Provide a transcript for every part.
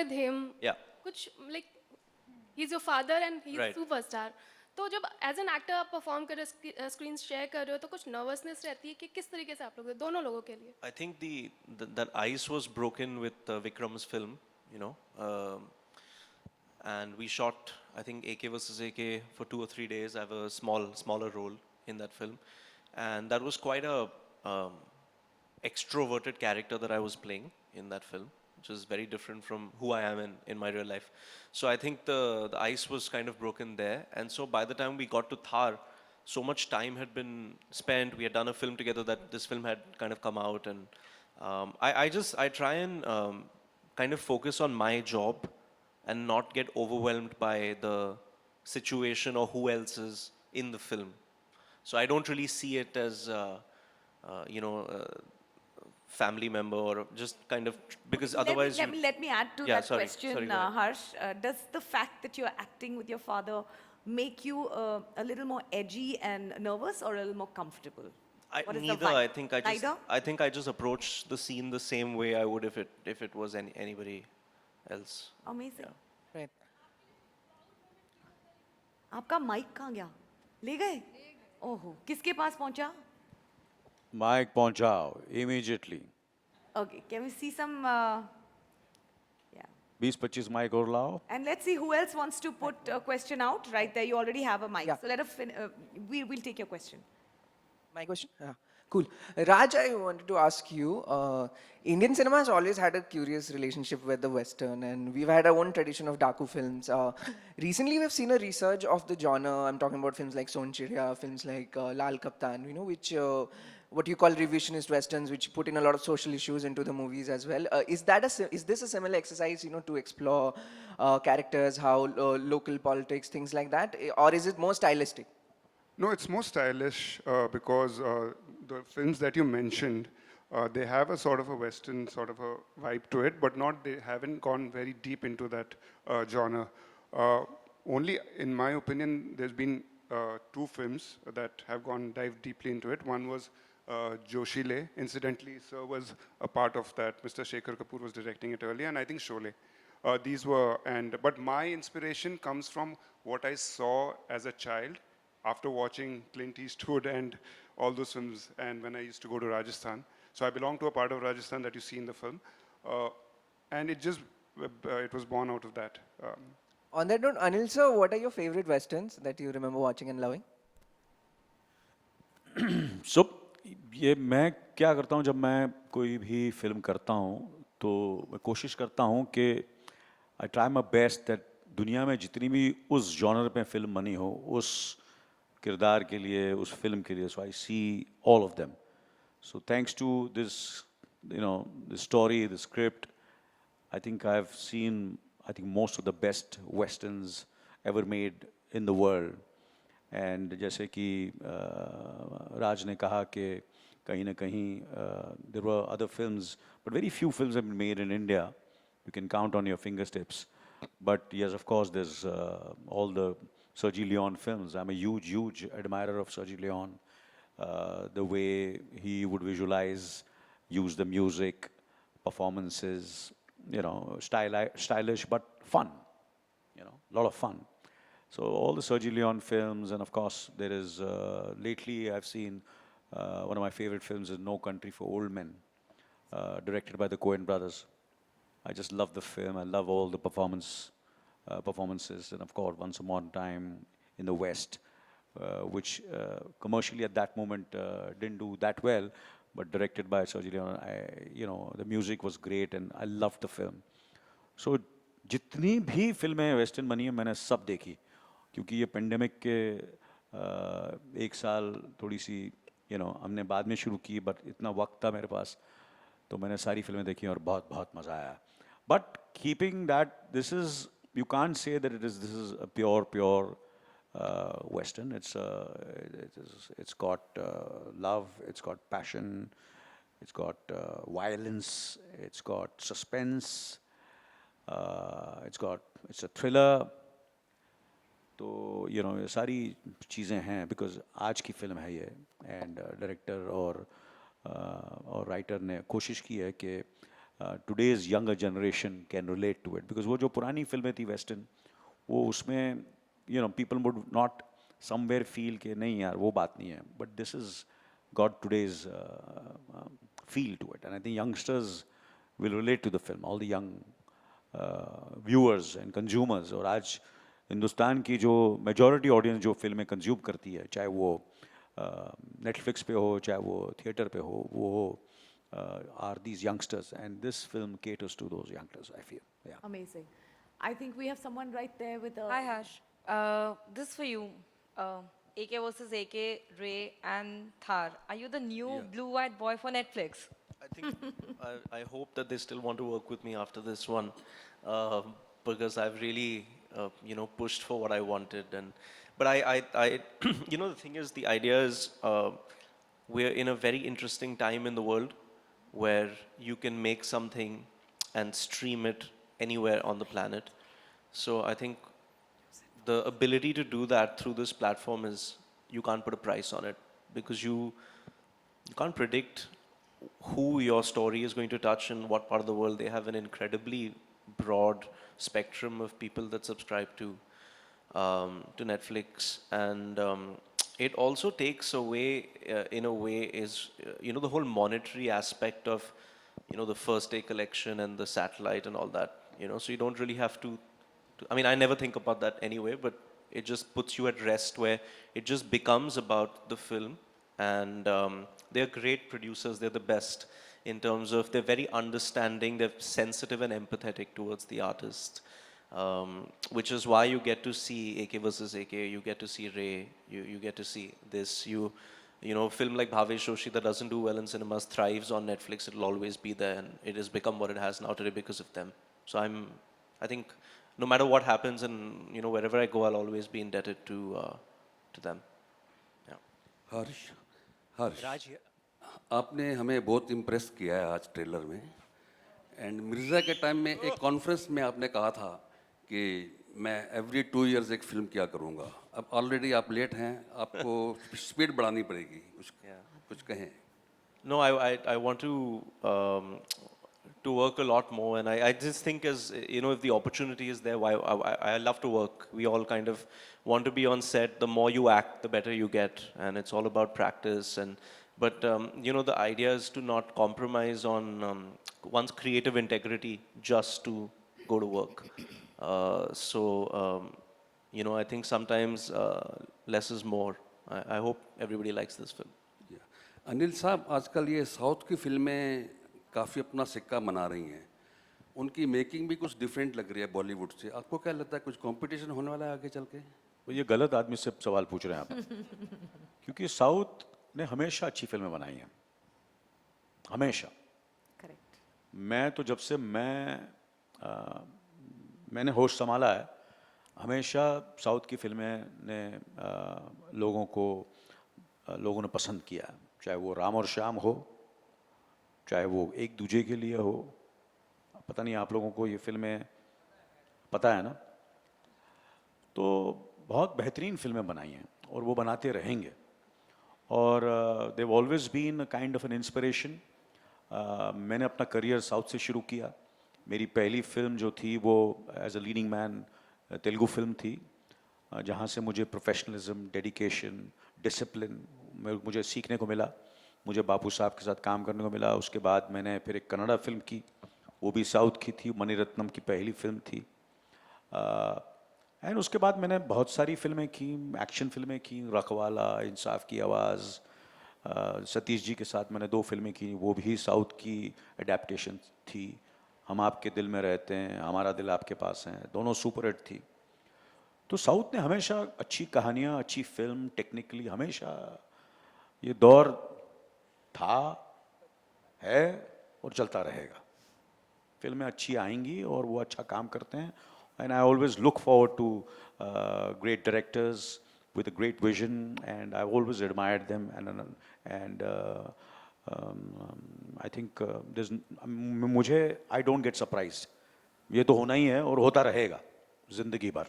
with him. Yeah. कुछ like he's your father and he's Right. superstar. तो जब as an actor आप perform कर रहे हो, स्क्रीन शेयर कर रहे हो, तो कुछ नर्वसनेस रहती है कि किस तरीके से आप लोग दोनों लोगों के लिए? I think that ice was broken with Vikram's film, you know, and we shot, I think, AK versus AK for 2 or 3 days. I have a smaller role in that film, and that was quite a um, extroverted character that I was playing in that film, which is very different from who I am in my real life. So I think the ice was kind of broken there. And so by the time we got to Thar, so much time had been spent. We had done a film together that this film had kind of come out. And I try and kind of focus on my job and not get overwhelmed by the situation or who else is in the film. So I don't really see it as, you know, family member or just kind of because otherwise Let me add to yeah, that sorry, question, sorry, go ahead. Harsh. Does the fact that you're acting with your father make you a little more edgy and nervous, or a little more comfortable? What is the Neither. vibe? I Neither? think I just approach the scene the same way I would if it was anybody else. Amazing. Yeah. Right. आपका mic कहाँ गया? ले गए? ओहो, किसके पास पहुंचा? Mike Ponchao, immediately. Okay, can we see some? Yeah. 20-25 mic और लाओ. And let's see who else wants to put a question out. Right there, you already have a mic. Yeah. So let us. We'll take your question. My question? Yeah. Cool. Raj, I wanted to ask you, Indian cinema has always had a curious relationship with the Western, and we've had our own tradition of Daku films. Recently, we've seen a resurge of the genre. I'm talking about films like Son Chiriya, films like Lal Kaptan, you know, which what you call revisionist Westerns, which put in a lot of social issues into the movies as well. Is this a similar exercise, you know, to explore characters, how local politics, things like that, or is it more stylistic? No, it's more stylish because the films that you mentioned, they have a sort of a Western sort of a vibe to it, but they haven't gone very deep into that genre. Only, in my opinion, there's been 2 films that have dived deeply into it. One was Joshile. Incidentally, sir was a part of that. Mr. Shaikh Kapoor was directing it earlier, and I think Sholay. But my inspiration comes from what I saw as a child after watching Clint Eastwood and all those films, and when I used to go to Rajasthan. So I belong to a part of Rajasthan that you see in the film. And it was born out of that. On that note, Anil sir, what are your favorite Westerns that you remember watching and loving? So, ये मैं क्या करता हूँ जब मैं कोई भी film करता हूँ तो मैं कोशिश करता हूँ कि I try my best that दुनिया में जितनी भी उस जॉनर पे फिल्म बनी हो उस किरदार के लिए उस फिल्म के लिए so I see all of them so thanks to this you know the story the script I think I have seen I think most of the best westerns ever made in the world and जैसे कि राज ने कहा कि कहीं ना कहीं there were other films but very few films have been made in India you can count on your fingertips but yes of course there's all the Sergio Leone films. I'm a huge admirer of Sergio Leone. The way he would visualize, use the music, performances, you know, stylish but fun, you know, a lot of fun. So all the Sergio Leone films, and of course there is, lately I've seen one of my favorite films is No Country for Old Men, directed by the Coen brothers. I just love the film. I love all the performances, and of course, Once Upon a Time in the West, which commercially at that moment didn't do that well, but directed by Sergio Leone, you know, the music was great, and I loved the film. So, जितनी भी फिल्में western बनी हैं मैंने सब देखी क्योंकि ये पेंडेमिक के एक साल थोड़ी सी you know हमने बाद में शुरू की बट इतना वक्त था मेरे पास तो मैंने सारी फिल्में देखी और बहुत बहुत मज़ा आया but keeping that this is you can't say that this is a pure Western. It's got love, it's got passion, it's got violence, it's got suspense, it's a thriller. तो you know ये सारी चीज़ें हैं because आज की film है ये and director और राइटर ने कोशिश की है कि today's younger generation can relate to it, because वो जो पुरानी फिल्में थी western, वो उसमें people would not somewhere feel कि नहीं यार वो बात नहीं है, but this is got today's feel to it, and I think youngsters will relate to the film, all the young viewers and consumers. और आज हिंदुस्तान की जो मेजॉरिटी ऑडियंस जो फिल्में कंज्यूम करती है, चाहे वो नेटफ्लिक्स पे हो, चाहे वो थिएटर पे हो, वो are these youngsters, and this film caters to those youngsters, I feel. Yeah. Amazing. I think we have someone right there with a. Hi Harsh, this for you. AK versus AK, Ray and Thar. Are you the new blue-eyed boy for Netflix? I think I hope that they still want to work with me after this one, because I've really pushed for what I wanted. But I the thing is, the idea is we're in a very interesting time in the world where you can make something and stream it anywhere on the planet. So I think the ability to do that through this platform is, you can't put a price on it, because you can't predict who your story is going to touch and what part of the world. They have an incredibly broad spectrum of people that subscribe to Netflix, and it also takes away, in a way, is the whole monetary aspect of the first day collection and the satellite and all that. So you don't really have to. I mean, I never think about that anyway, but it just puts you at rest, where it just becomes about the film. And they're great producers. They're the best in terms of, they're very understanding. They're sensitive and empathetic towards the artist, which is why you get to see AK versus AK. You get to see Ray. You get to see this. A film like Bhavesh Joshi that doesn't do well in cinemas thrives on Netflix. It'll always be there, and it has become what it has now today because of them. So I think no matter what happens, and wherever I go, I'll always be indebted to them. Yeah. हर्ष आपने हमें बहुत impress किया है आज trailer में, and Mirza के time में एक कॉन्फ्रेंस में आपने कहा था कि मैं एवरी 2 years एक फिल्म किया करूँगा. अब ऑलरेडी आप लेट हैं, आपको स्पीड बढ़ानी पड़ेगी. कुछ कहें. No, I want to work a lot more, and I just think, as if the opportunity is there, why I love to work. We all kind of want to be on set. The more you act, the better you get, and it's all about practice. But the idea is to not compromise on one's creative integrity just to go to work. I think sometimes less is more. I hope everybody likes this film. Anil साहब, आजकल ये south की फिल्में काफ़ी अपना सिक्का मना रही हैं. उनकी मेकिंग भी कुछ डिफरेंट लग रही है बॉलीवुड से. आपको क्या लगता है, कुछ कंपटीशन होने वाला है आगे चल के? ये गलत आदमी से सवाल पूछ रहे हैं आप. क्योंकि साउथ ने हमेशा अच्छी फिल्में बनाई हैं, हमेशा. Correct. मैं तो जब से मैंने होश संभाला है, हमेशा साउथ की फिल्में ने लोगों ने पसंद किया है. चाहे वो राम और श्याम हो, चाहे वो एक दूजे के लिए हो. पता नहीं आप लोगों को ये फिल्में पता है ना? तो बहुत बेहतरीन फिल्में बनाई हैं और वो बनाते रहेंगे. और they have always been kind of an inspiration. मैंने अपना करियर साउथ से शुरू किया. मेरी पहली फिल्म जो थी वो as a leading man Telugu film थी, जहाँ से मुझे प्रोफेशनलिज्म, डेडिकेशन, डिसिप्लिन मुझे सीखने को मिला. मुझे बापू साहब के साथ काम करने को मिला. उसके बाद मैंने फिर एक कन्नड़ा फिल्म की, वो भी साउथ की थी, मणिरत्नम की पहली फिल्म थी. एंड उसके बाद मैंने बहुत सारी फिल्में की, एक्शन फिल्में की, रखवाला, इंसाफ की आवाज़. सतीश जी के साथ मैंने 2 फिल्में की, वो भी साउथ की एडेप्टेशन थी. हम आपके दिल में रहते हैं, हमारा दिल आपके पास है, दोनों सुपर हिट थी. तो साउथ ने हमेशा अच्छी कहानियाँ, अच्छी फिल्म, टेक्निकली हमेशा ये दौर था, है और चलता रहेगा. फिल्में अच्छी आएंगी और वो अच्छा काम करते हैं. And I always look forward to great directors with a great vision, and I've always admired them. And I think I don't get surprised. ये तो होना ही है और होता रहेगा जिंदगी भर.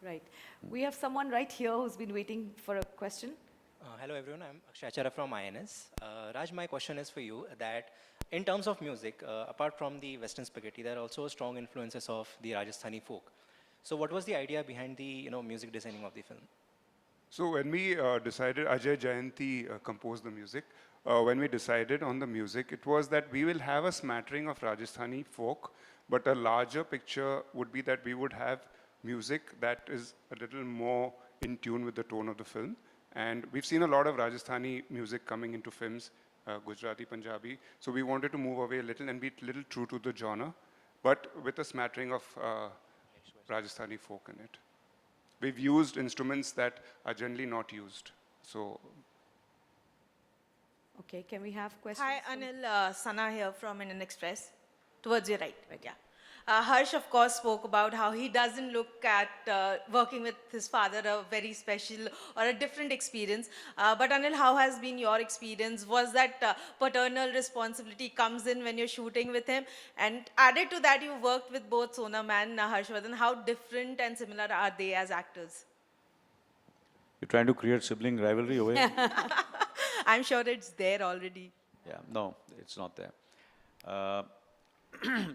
Right. We have someone right here who's been waiting for a question. Hello everyone, I'm Akshay Chara from INS. Raj, my question is for you that In terms of music, apart from the Western spaghetti, there are also strong influences of the Rajasthani folk. So what was the idea behind the music designing of the film? So when we decided, Ajay Jayanti composed the music. When we decided on the music, it was that we will have a smattering of Rajasthani folk, but a larger picture would be that we would have music that is a little more in tune with the tone of the film. And we've seen a lot of Rajasthani music coming into films, Gujarati, Punjabi. So we wanted to move away a little and be a little true to the genre, but with a smattering of Rajasthani folk in it. We've used instruments that are generally not used. So, Okay, can we have questions? Hi, Anil. Sana here from Indian Express. Towards your right, yeah. Harsh, of course, spoke about how he doesn't look at working with his father a very special or a different experience. But Anil, how has been your experience? Was that paternal responsibility comes in when you're shooting with him? And added to that, you worked with both Sonam and Harshvarrdhan. How different and similar are they as actors? You're trying to create sibling rivalry over here? I'm sure it's there already. Yeah, no, it's not there.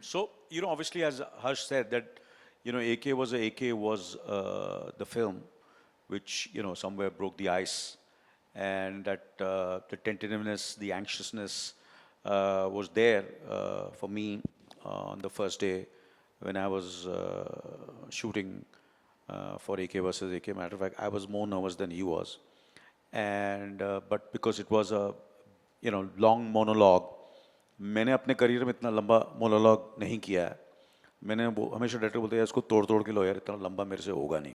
So, obviously, as Harsh said, that, AK was the film which, somewhere broke the ice. And that the tentativeness, the anxiousness was there for me on the first day when I was shooting for AK versus AK. Matter of fact, I was more nervous than he was. And, but because it was a, long monologue, मैंने अपने career में इतना लंबा monologue नहीं किया है. मैंने हमेशा डायरेक्टर बोलते हैं इसको तोड़ तोड़ के लो यार, इतना लंबा मेरे से होगा नहीं.